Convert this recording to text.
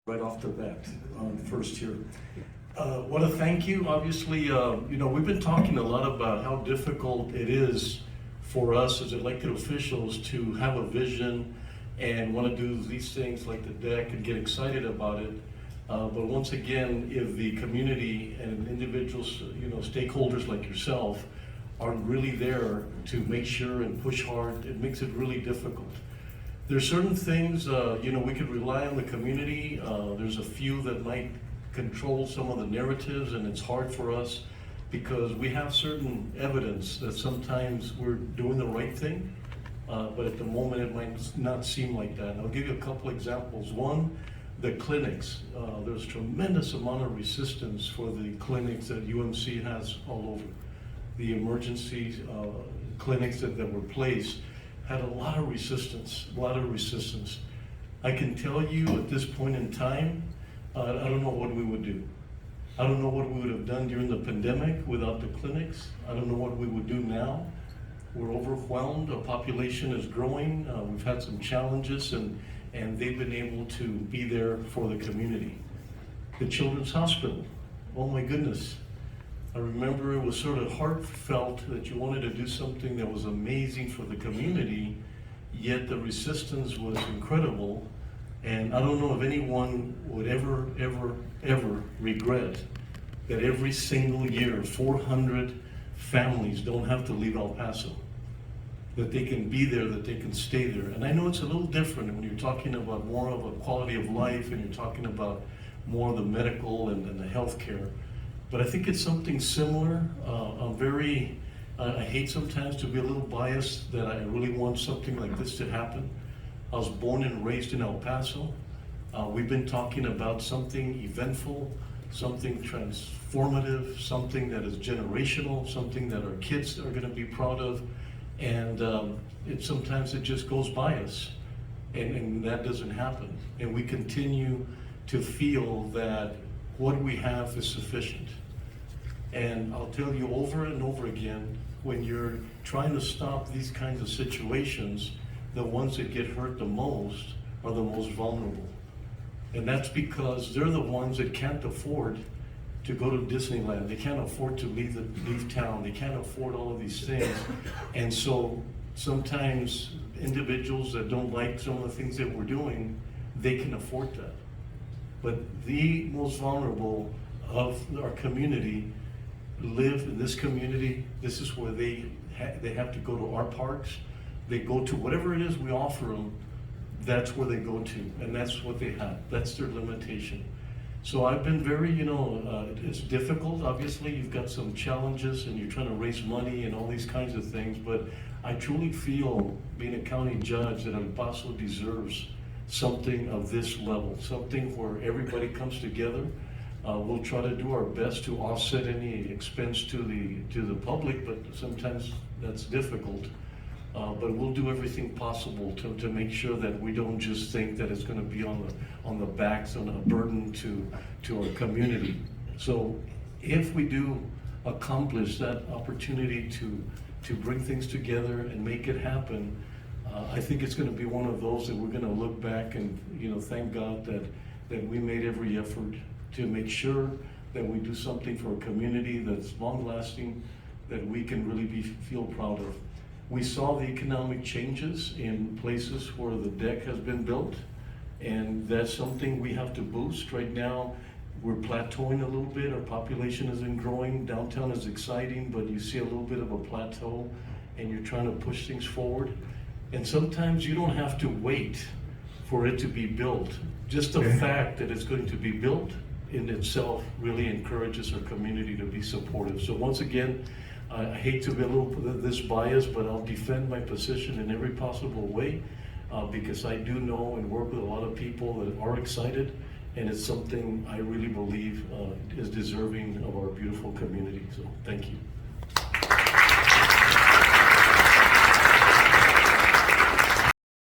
right off the bat, first here. Want to thank you. Obviously, we've been talking a lot about how difficult it is for us as elected officials to have a vision and want to do these things like the deck and get excited about it. But once again, if the community and individuals, stakeholders like yourself aren't really there to make sure and push hard, it makes it really difficult. There's certain things, we could rely on the community. There's a few that might control some of the narratives, and it's hard for us because we have certain evidence that sometimes we're doing the right thing, but at the moment it might not seem like that. And I'll give you a couple examples. One, the clinics. There's tremendous amount of resistance for the clinics that UMC has all over. The emergency clinics that were placed had a lot of resistance, I can tell you at this point in time, I don't know what we would do. I don't know what we would have done during the pandemic without the clinics. I don't know what we would do now. We're overwhelmed, our population is growing, we've had some challenges, and they've been able to be there for the community. The Children's Hospital, oh my goodness. I remember it was sort of heartfelt that you wanted to do something that was amazing for the community, yet the resistance was incredible. And I don't know if anyone would ever regret that every single year 400 families don't have to leave El Paso, that they can be there, that they can stay there. And I know it's a little different when you're talking about more of a quality of life and you're talking about more of the medical and the healthcare. But I think it's something similar. I hate sometimes to be a little biased that I really want something like this to happen. I was born and raised in El Paso. We've been talking about something eventful, something transformative, something that is generational, something that our kids are gonna be proud of. And sometimes it just goes by us, and that doesn't happen. And we continue to feel that what we have is sufficient. And I'll tell you over and over again, when you're trying to stop these kinds of situations, the ones that get hurt the most are the most vulnerable. And that's because they're the ones that can't afford to go to Disneyland. They can't afford to leave town. They can't afford all of these things. And so sometimes individuals that don't like some of the things that we're doing, they can afford that. But the most vulnerable of our community live in this community. This is where they have to go to our parks. They go to whatever it is we offer them. That's where they go to, and that's what they have. That's their limitation. So I've been very, it's difficult. Obviously, you've got some challenges, and you're trying to raise money and all these kinds of things. But I truly feel, being a county judge, that El Paso deserves something of this level, something where everybody comes together. We'll try to do our best to offset any expense to the public, but sometimes that's difficult. But we'll do everything possible to make sure that we don't just think that it's going to be on the backs and a burden to our community. So if we do accomplish that opportunity to bring things together and make it happen, I think it's going to be one of those that we're going to look back and thank God that we made every effort to make sure that we do something for a community that's long-lasting, that we can really feel proud of. We saw the economic changes in places where the deck has been built, and that's something we have to boost. Right now, we're plateauing a little bit. Our population isn't growing. Downtown is exciting, but you see a little bit of a plateau, and you're trying to push things forward. And sometimes you don't have to wait for it to be built. Just the fact that it's going to be built in itself really encourages our community to be supportive. So once again, I hate to be a little this biased, but I'll defend my position in every possible way because I do know and work with a lot of people that are excited, and it's something I really believe is deserving of our beautiful community. So thank you.